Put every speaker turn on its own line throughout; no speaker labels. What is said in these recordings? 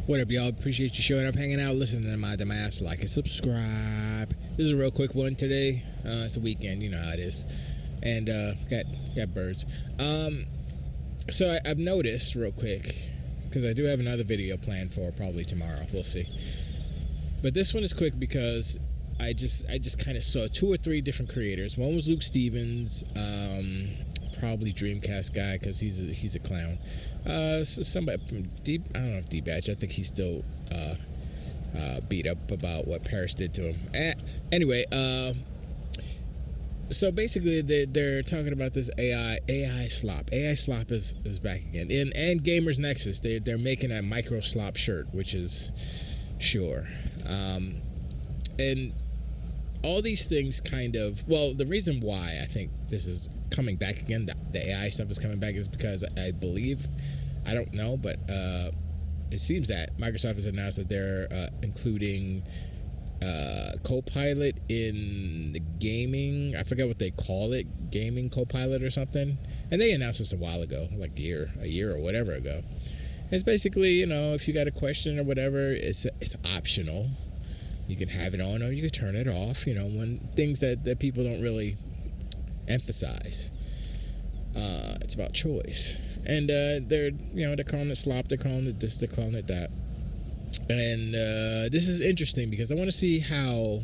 What up, y'all? Appreciate you showing up, hanging out, listening to my dumbass. Like and subscribe. This is a real quick one today. It's a weekend, you know how it is, and got birds. So I've noticed real quick, because I do have another video planned for probably tomorrow. We'll see. But this one is quick because I just kind of saw 2 or 3 different creators. One was Luke Stevens, probably Dreamcast guy because he's a clown. Somebody from Deep, I don't know if D-Batch, I think he's still beat up about what Paris did to him. Anyway, so basically they're talking about this AI slop. AI slop is back again. And Gamers Nexus, they're making a micro slop shirt, which is sure. And all these things kind of, well, the reason why I think this is coming back again, the AI stuff is coming back, is because I believe, I don't know, but it seems that Microsoft has announced that they're including Copilot in the gaming, I forget what they call it, gaming Copilot or something. And they announced this a while ago, like a year or whatever ago. It's basically, you know, if you got a question or whatever, it's optional. You can have it on or you can turn it off, you know, when things that people don't really emphasize. It's about choice. And they're calling it slop, they're calling it this, they're calling it that. And this is interesting because I want to see how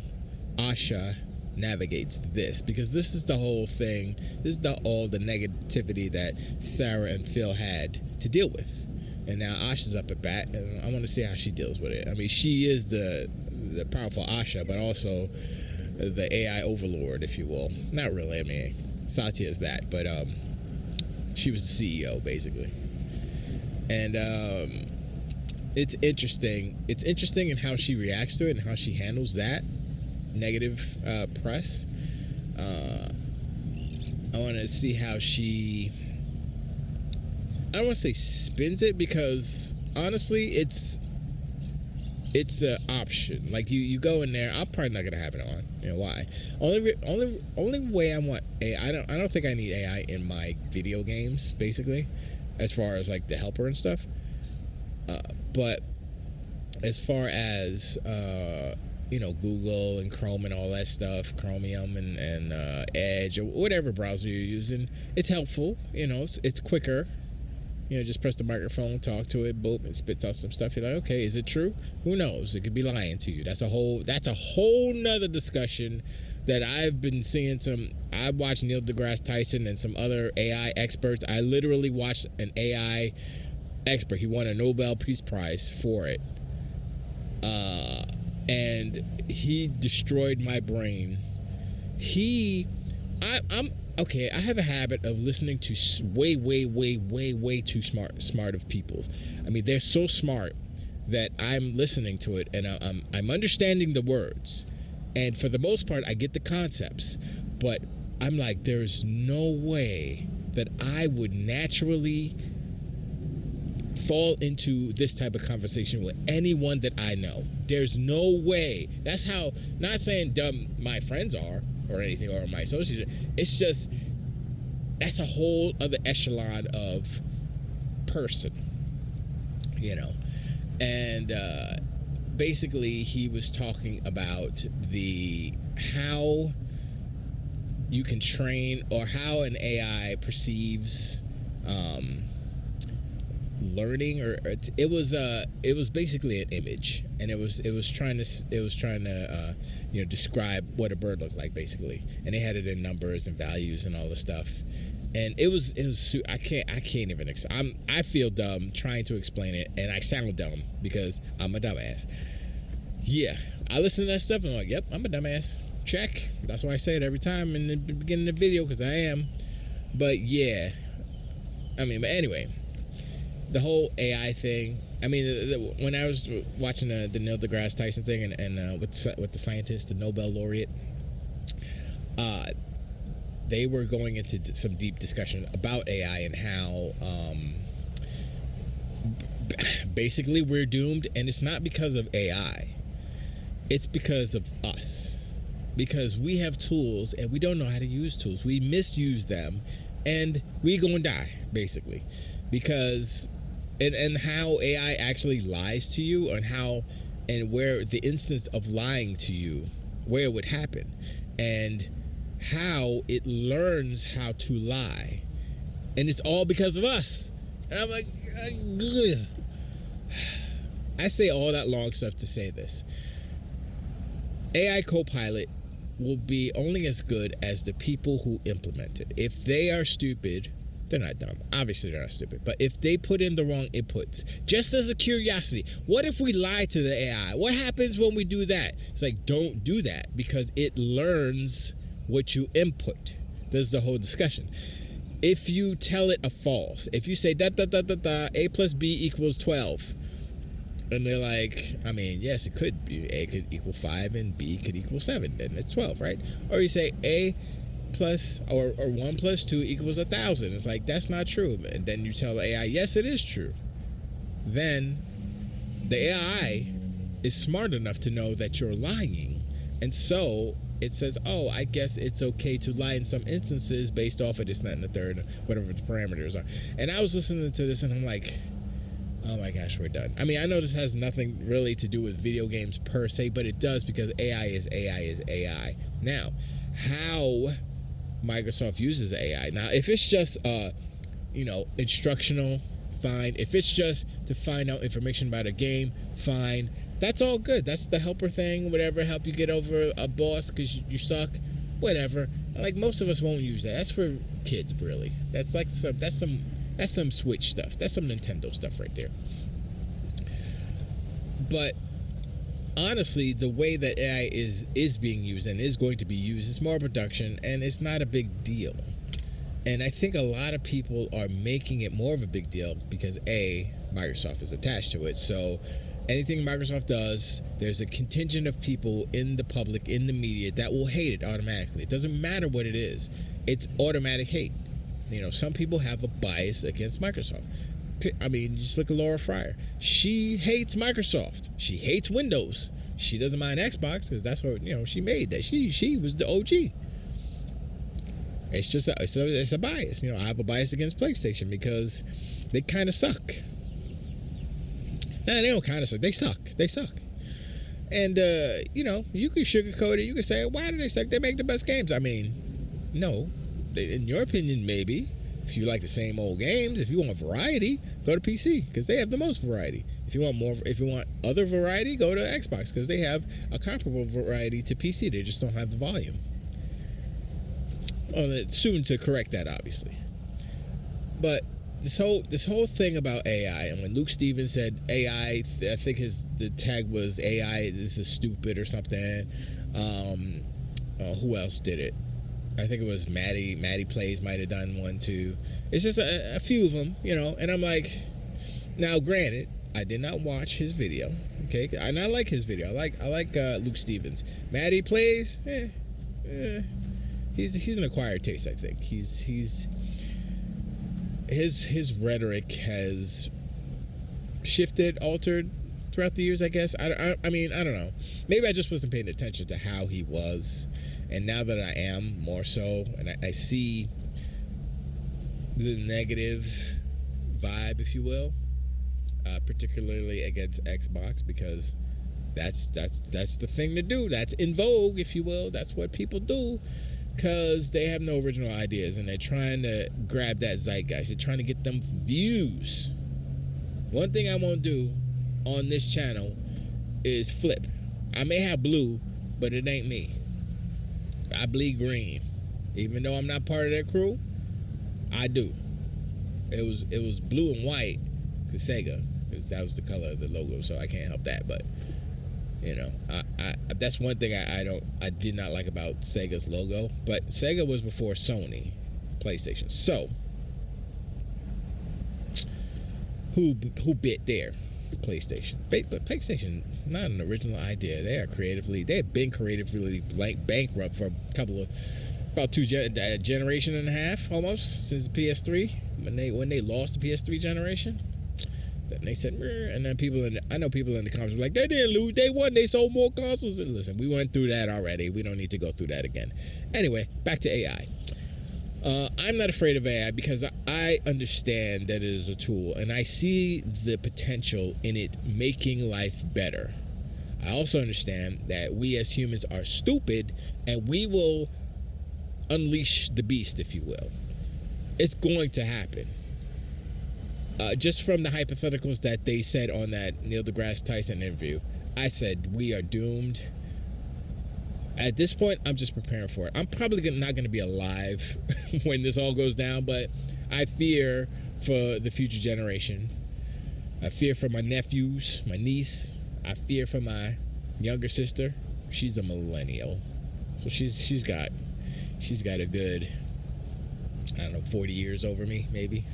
Asha navigates this, because this is the whole thing. This is all the negativity that Sarah and Phil had to deal with. And now Asha's up at bat, and I want to see how she deals with it. I mean, she is the powerful Asha, but also the AI overlord, if you will. Not really. I mean, Satya is that, but she was the CEO basically. And it's interesting. It's interesting in how she reacts to it and how she handles that negative press. I want to see how she, I don't want to say spins it, because honestly, it's an option. Like you go in there, I'm probably not gonna have it on. You know why? Only way I want AI. I don't think I need AI in my video games, basically, as far as like the helper and stuff. But as far as Google and Chrome and all that stuff, Chromium and Edge or whatever browser you're using, it's helpful. You know, it's quicker. You know, just press the microphone, talk to it, boop, it spits out some stuff. You're like, okay, is it true? Who knows? It could be lying to you. That's a whole nother discussion that I've been seeing I watched Neil deGrasse Tyson and some other AI experts. I literally watched an AI expert. He won a Nobel Peace Prize for it. And he destroyed my brain. I'm okay, I have a habit of listening to way too smart of people. I mean, they're so smart that I'm listening to it and I'm understanding the words. And for the most part, I get the concepts. But I'm like, there's no way that I would naturally fall into this type of conversation with anyone that I know. There's no way. That's how, not saying dumb my friends are, or anything, or my associates. It's just, that's a whole other echelon of person, you know. And basically he was talking about how you can train, or how an AI perceives learning, or it was basically an image, and it was trying to describe what a bird looked like, basically, and they had it in numbers and values and all the stuff, and it was I can't even I feel dumb trying to explain it, and I sound dumb because I'm a dumbass. Yeah, I listen to that stuff and I'm like, yep, I'm a dumbass. Check. That's why I say it every time in the beginning of the video, because I am. But yeah, I mean, but anyway, the whole AI thing. I mean, when I was watching the Neil deGrasse Tyson thing and with the scientist, the Nobel laureate, they were going into some deep discussion about AI and how basically we're doomed, and it's not because of AI. It's because of us. Because we have tools and we don't know how to use tools. We misuse them and we gonna die, basically. Because and how AI actually lies to you, and how and where the instance of lying to you, where it would happen, and how it learns how to lie, and it's all because of us. And I'm like, ugh. I say all that long stuff to say this. AI Copilot will be only as good as the people who implement it. If they are stupid, they're not dumb. Obviously, they're not stupid. But if they put in the wrong inputs, just as a curiosity, what if we lie to the AI? What happens when we do that? It's like, don't do that, because it learns what you input. This is the whole discussion. If you tell it a false, if you say A plus B equals 12, and they're like, I mean, yes, it could be. A could equal 5 and B could equal 7. Then it's 12, right? Or you say A plus or 1 plus 2 equals 1,000. It's like, that's not true. And then you tell the AI, yes, it is true. Then the AI is smart enough to know that you're lying. And so it says, oh, I guess it's okay to lie in some instances based off of this, that, and the third, whatever the parameters are. And I was listening to this and I'm like, oh my gosh, we're done. I mean, I know this has nothing really to do with video games per se, but it does, because AI is AI is AI. Now, how Microsoft uses AI. Now, if it's just, instructional, fine. If it's just to find out information about a game, fine. That's all good. That's the helper thing, whatever, help you get over a boss because you suck, whatever. Like, most of us won't use that. That's for kids, really. That's like that's some Switch stuff. That's some Nintendo stuff right there. But honestly, the way that AI is being used and is going to be used is more production, and it's not a big deal. And I think a lot of people are making it more of a big deal because Microsoft is attached to it. So anything Microsoft does, there's a contingent of people in the public, in the media, that will hate it automatically. It doesn't matter what it is. It's automatic hate. Some people have a bias against Microsoft. I mean, just look at Laura Fryer. She hates Microsoft. She hates Windows. She doesn't mind Xbox because that's what she made. That she was the OG. It's just it's a bias. I have a bias against PlayStation because they kind of suck. Nah, they don't kind of suck. They suck. They suck. And you can sugarcoat it. You can say, why do they suck? They make the best games. I mean, no. In your opinion, maybe. If you like the same old games, if you want variety, go to PC because they have the most variety. If you want other variety, go to Xbox because they have a comparable variety to PC. They just don't have the volume. It's soon to correct that, obviously. But this whole thing about AI, and when Luke Stevens said AI, I think the tag was AI, this is stupid or something. Who else did it? I think it was Maddie Plays might have done one too. It's just a few of them, and I'm like, now granted, I did not watch his video, okay? And I like his video. I like Luke Stevens. Maddie Plays, he's an acquired taste, I think. His rhetoric has shifted, altered throughout the years, I guess. I mean, I don't know. Maybe I just wasn't paying attention to how he was. And now that I am more so, and I see the negative vibe, if you will, particularly against Xbox, because that's the thing to do. That's in vogue, if you will. That's what people do, because they have no original ideas, and they're trying to grab that zeitgeist. They're trying to get them views. One thing I won't do on this channel is flip. I may have blue, but it ain't me. I bleed green. Even though I'm not part of that crew, I do. It was blue and white, cause Sega, because that was the color of the logo, so I can't help that. But I that's one thing I did not like about Sega's logo. But Sega was before Sony, PlayStation. So who bit there? PlayStation. But PlayStation, not an original idea. They have been creatively bankrupt for about two generation and a half almost since the PS3 when they lost the PS3 generation. Then they said, and then I know people in the comments were like, they didn't lose, they won, they sold more consoles. And listen, we went through that already. We don't need to go through that again. Anyway, back to AI. I'm not afraid of AI because I understand that it is a tool, and I see the potential in it making life better. I also understand that we as humans are stupid, and we will unleash the beast, if you will. It's going to happen. Just from the hypotheticals that they said on that Neil deGrasse Tyson interview, I said we are doomed. At this point, I'm just preparing for it. I'm probably not going to be alive when this all goes down, but I fear for the future generation. I fear for my nephews, my niece. I fear for my younger sister. She's a millennial, so she's got a good, I don't know, 40 years over me, maybe.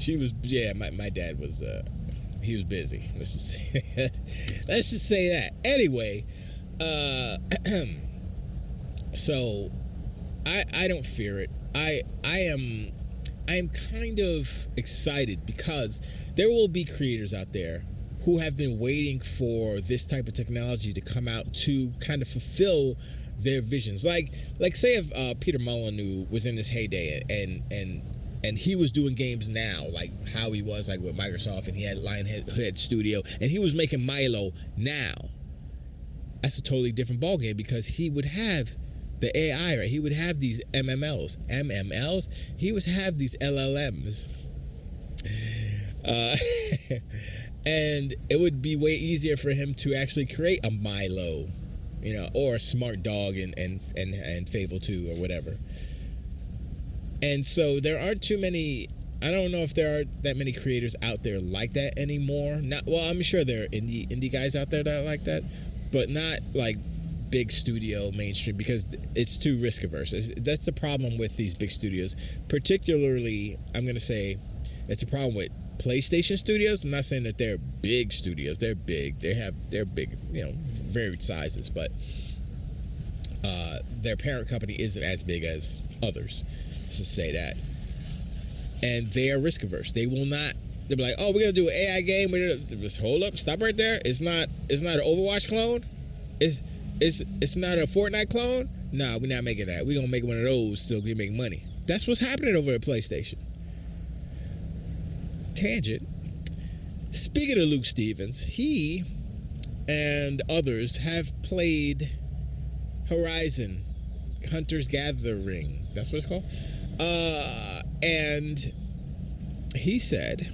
She was, yeah. My dad was, he was busy. Let's just say that. Anyway. So I don't fear it. I am kind of excited because there will be creators out there who have been waiting for this type of technology to come out to kind of fulfill their visions. Like say if Peter Molyneux was in his heyday and he was doing games now, like how he was like with Microsoft, and he had Lionhead Studio, and he was making Milo now. That's a totally different ballgame because he would have the AI, right? He would have these MMLs. He would have these LLMs. And it would be way easier for him to actually create a Milo, or a Smart Dog and Fable 2 or whatever. And so there aren't too many. I don't know if there are that many creators out there like that anymore. I'm sure there are indie guys out there that are like that, but not like big studio mainstream because it's too risk averse. That's the problem with these big studios. Particularly, I'm going to say it's a problem with PlayStation studios. I'm not saying that they're big studios. They're big. They're big, varied sizes, but their parent company isn't as big as others. Let's just say that. And they are risk averse. They will not. They'll be like, "Oh, we're gonna do an AI game. Just hold up, stop right there. It's not an Overwatch clone. It's not a Fortnite clone. Nah, we're not making that. We're gonna make one of those so we make money." That's what's happening over at PlayStation. Tangent. Speaking of Luke Stevens, he and others have played Horizon Hunter's Gathering. That's what it's called. And he said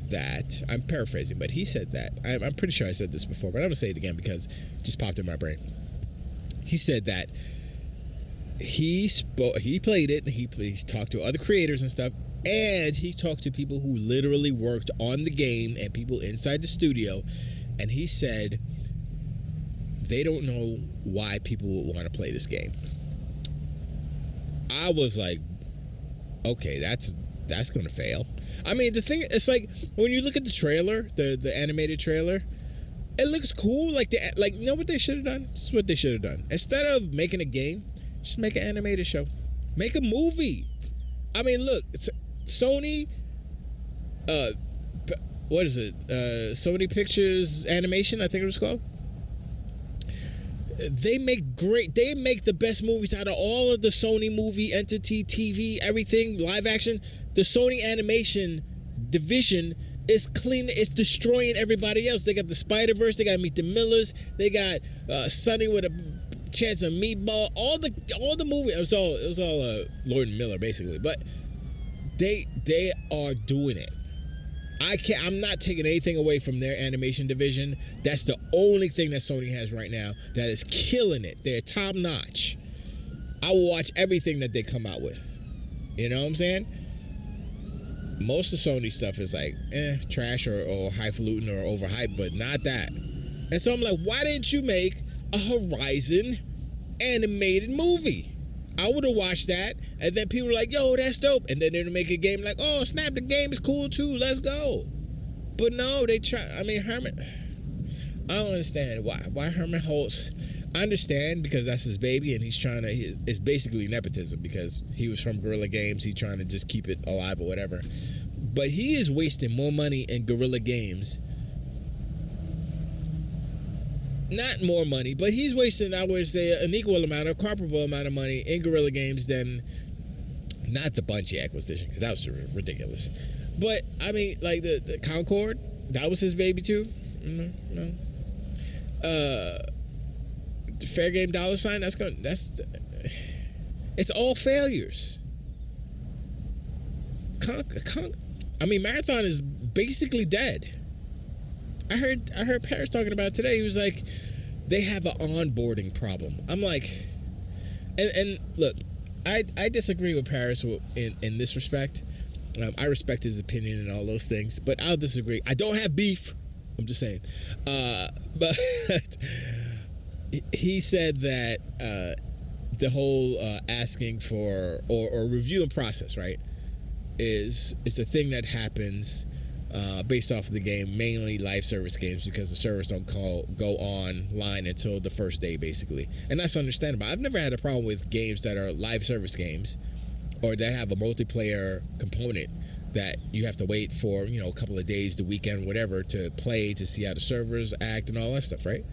that, I'm paraphrasing, but he said that, I'm pretty sure I said this before, but I'm going to say it again because it just popped in my brain. He said that he played it, and he talked to other creators and stuff, and he talked to people who literally worked on the game and people inside the studio, and he said they don't know why people would want to play this game. I was like, okay, that's going to fail. I mean, the thing, it's like when you look at the trailer, the animated trailer, it looks cool. Like you know what they should have done? This is what they should have done. Instead of making a game, just make an animated show. Make a movie. I mean, look, it's Sony. What is it? Sony Pictures Animation, I think it was called. They make the best movies out of all of the Sony movie entity, TV, everything, live action. The Sony animation division is clean. It's destroying everybody else. They got the Spider-Verse. They got Meet the Millers. They got Sonny with a Chance of Meatball. All the movie. It was all Lord and Miller basically. But they are doing it. I'm not taking anything away from their animation division. That's the only thing that Sony has right now that is killing it. They're top notch. I will watch everything that they come out with. You know what I'm saying? Most of Sony stuff is like, trash or highfalutin or overhyped, but not that. And so I'm like, why didn't you make a Horizon animated movie? I would have watched that, and then people were like, yo, that's dope. And then they'd make a game like, oh, snap, the game is cool too, let's go. But no, they try. I mean, Herman, I don't understand why Herman Holtz. I understand because that's his baby, and it's basically nepotism because he was from Guerrilla Games. He's trying to just keep it alive or whatever. But he is wasting more money in Guerrilla Games. Not more money, but he's wasting, I would say, an equal amount, a comparable amount of money in Guerrilla Games than Not the Bungie acquisition, because that was ridiculous. But, I mean, like, the Concord, that was his baby, too. No. The Fair Game $, it's all failures. Marathon is basically dead. I heard Paris talking about it today. He was like, they have an onboarding problem. I'm like, and look, I disagree with Paris in this respect. I respect his opinion and all those things, but I'll disagree. I don't have beef. I'm just saying. But he said that the whole asking for or reviewing process, right, is a thing that happens based off of the game, mainly live service games, because the servers don't go online until the first day, basically. And that's understandable. I've never had a problem with games that are live service games or that have a multiplayer component that you have to wait for, a couple of days, the weekend, whatever, to play, to see how the servers act and all that stuff, right?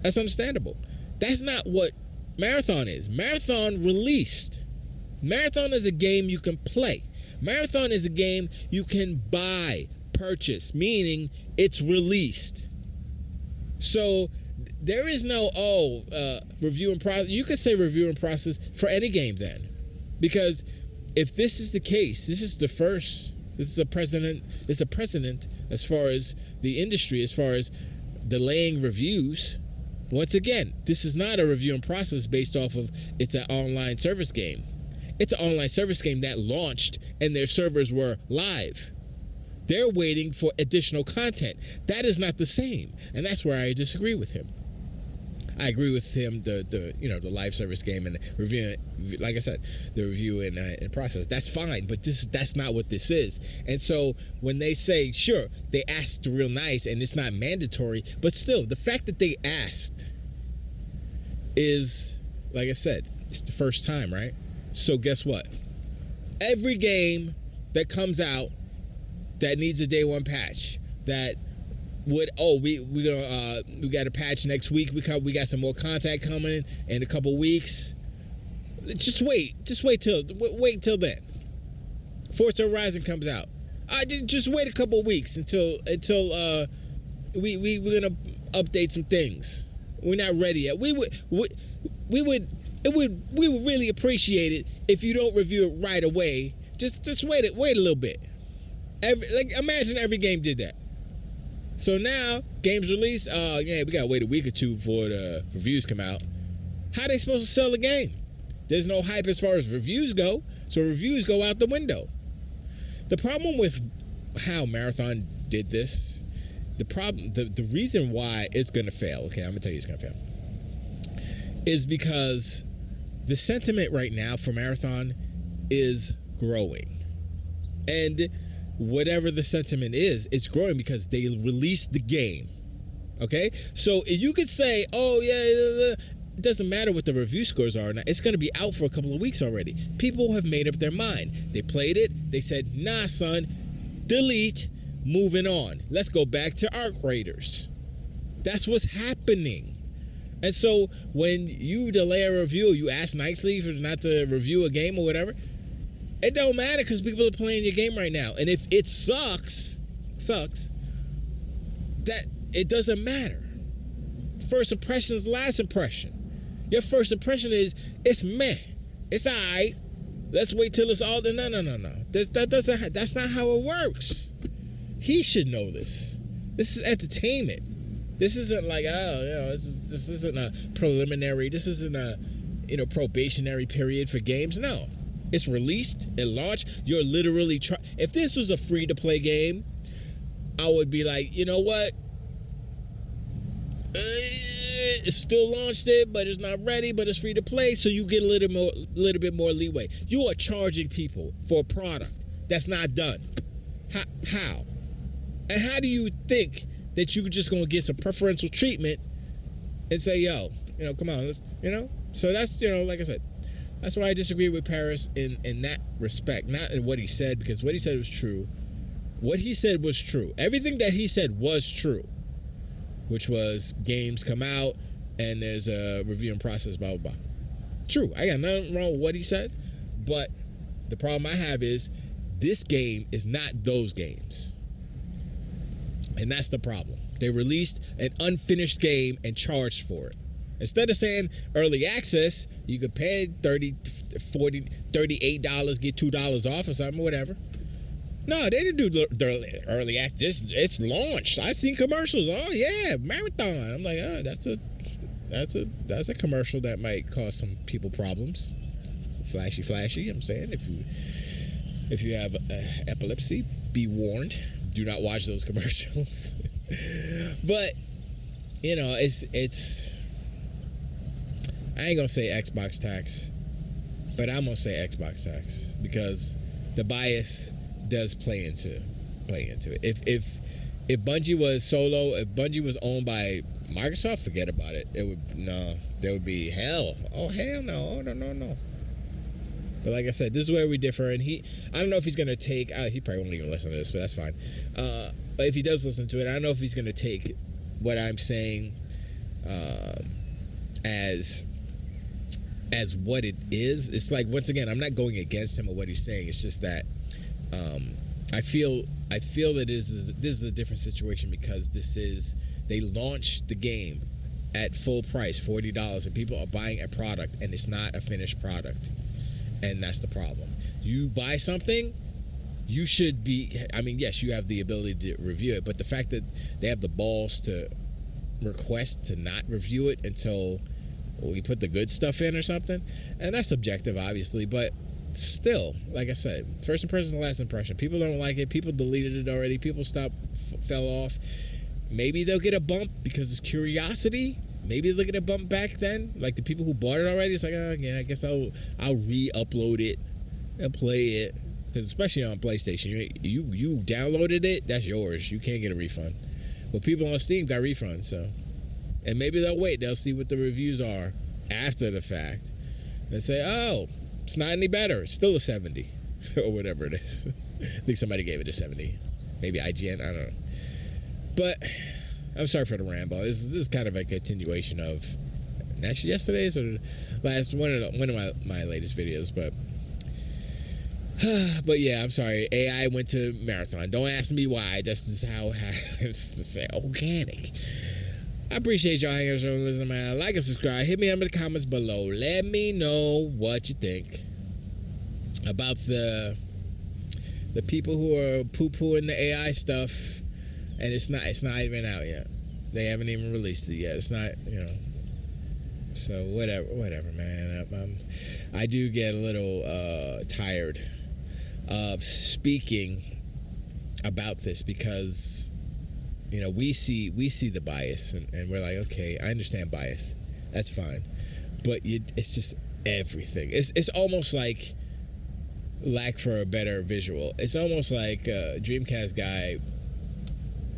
That's understandable. That's not what Marathon is. Marathon released. Marathon is a game you can play. Marathon is a game you can buy, purchase, meaning it's released. So there is no, review and process. You could say review and process for any game then. Because if this is the case, this is a precedent as far as the industry, as far as delaying reviews. Once again, this is not a review and process based off of it's an online service game. It's an online service game that launched and their servers were live. They're waiting for additional content. That is not the same. And that's where I disagree with him. I agree with him, the live service game and the review, like I said, the review and process. That's fine, but that's not what this is. And so when they say, sure, they asked real nice and it's not mandatory, but still, the fact that they asked is, like I said, it's the first time, right? So guess what? Every game that comes out that needs a day one patch, that we got a patch next week. We got some more content coming in a couple weeks. Just wait till then. Forza Horizon comes out. Just wait a couple weeks until we're gonna update some things. We're not ready yet. We would really appreciate it if you don't review it right away. Just wait a little bit. Imagine every game did that. So now, games release, we gotta wait a week or two before the reviews come out. How are they supposed to sell the game? There's no hype as far as reviews go, so reviews go out the window. The problem with how Marathon did this, the reason why it's gonna fail, okay, I'm gonna tell you it's gonna fail, is because the sentiment right now for Marathon is growing. And whatever the sentiment is, it's growing because they released the game. Okay? So you could say, it doesn't matter what the review scores are. It's going to be out for a couple of weeks already. People have made up their mind. They played it. They said, nah, son, delete, moving on. Let's go back to Arc Raiders. That's what's happening. And so when you delay a review, you ask nicely for not to review a game or whatever, it don't matter because people are playing your game right now. And if it sucks, that it doesn't matter. First impression is last impression. Your first impression is, it's meh. It's all right. Let's wait till it's all... No. That's not how it works. He should know this. This is entertainment. This isn't like, this isn't a preliminary. This isn't a, probationary period for games. No. It's released, it launched. You're literally if this was a free-to-play game, I would be like, you know what? It's still launched it, but it's not ready, but it's free-to-play, so you get a little bit more leeway. You are charging people for a product that's not done. How? And how do you think that you're just going to get some preferential treatment and say, come on, let's, So that's, like I said, that's why I disagree with Paris in that respect. Not in what he said, because what he said was true. What he said was true. Everything that he said was true, which was games come out and there's a review and process, blah, blah, blah. True. I got nothing wrong with what he said, but The problem I have is this game is not those games. And that's the problem. They released an unfinished game and charged for it. Instead of saying early access, you could pay $30, $40, $38, get $2 off or something, whatever. No, they didn't do the early access. It's launched. I seen commercials. Oh yeah, marathon. I'm like, oh, that's a commercial that might cause some people problems. Flashy. I'm saying if you have epilepsy, be warned. Do not watch those commercials. But you know, it's. I ain't gonna say Xbox tax, but I'm gonna say Xbox tax because the bias does play into it. If Bungie was solo, if Bungie was owned by Microsoft, forget about it. There would be hell. Oh hell no! Oh no. But like I said, this is where we differ. And I don't know if he's gonna take. He probably won't even listen to this, but that's fine. But if he does listen to it, I don't know if he's gonna take what I'm saying as what it is. It's like, once again, I'm not going against him or what he's saying. It's just that I feel that this is a different situation because they launched the game at full price, $40, and people are buying a product and it's not a finished product, and that's the problem. You buy something, you should be. I mean, yes, you have the ability to review it, but the fact that they have the balls to request to not review it until we put the good stuff in or something, and that's subjective, obviously, but still, like I said, first impression is the last impression. People don't like it. People deleted it already. People fell off. Maybe they'll get a bump because it's curiosity. Maybe they'll get a bump back then. Like the people who bought it already, it's like, oh yeah, I guess I'll re-upload it and play it. Because especially on PlayStation, you downloaded it, that's yours. You can't get a refund. But people on Steam got refunds, so. And maybe they'll wait. They'll see what the reviews are after the fact and say, oh, it's not any better. It's still a 70 or whatever it is. I think somebody gave it a 70. Maybe IGN. I don't know. But I'm sorry for the ramble. This is kind of a continuation of yesterday's or last one of my latest videos. But yeah, I'm sorry. AI went to Marathon. Don't ask me why. That's just how I say organic. I appreciate y'all hanging out and listening, man. Like and subscribe. Hit me up in the comments below. Let me know what you think about the people who are poo-pooing the AI stuff, and it's not even out yet. They haven't even released it yet. It's not, So whatever, man. I do get a little tired of speaking about this because. We see the bias, and we're like, okay, I understand bias, that's fine, but it's just everything. It's almost like, lack for a better visual, it's almost like Dreamcast guy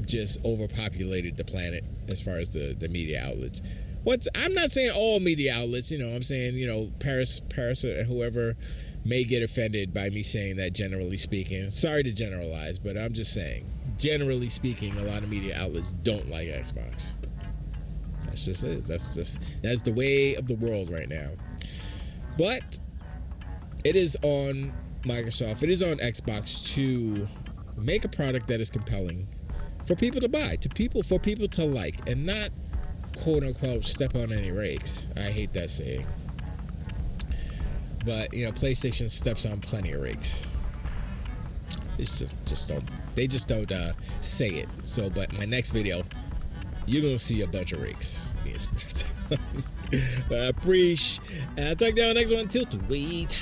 just overpopulated the planet as far as the media outlets. I'm not saying all media outlets, I'm saying, Paris or whoever may get offended by me saying that, generally speaking. Sorry to generalize, but I'm just saying, generally speaking, a lot of media outlets don't like Xbox. That's just it. That's the way of the world right now. But it is on Microsoft, it is on Xbox to make a product that is compelling for people to buy, for people to like, and not quote unquote step on any rakes. I hate that saying. But PlayStation steps on plenty of rakes. It's they just don't say it. So, but my next video, you're gonna see a bunch of rakes being stepped on. But I appreciate, and I'll talk to you on the next one. Till to wait.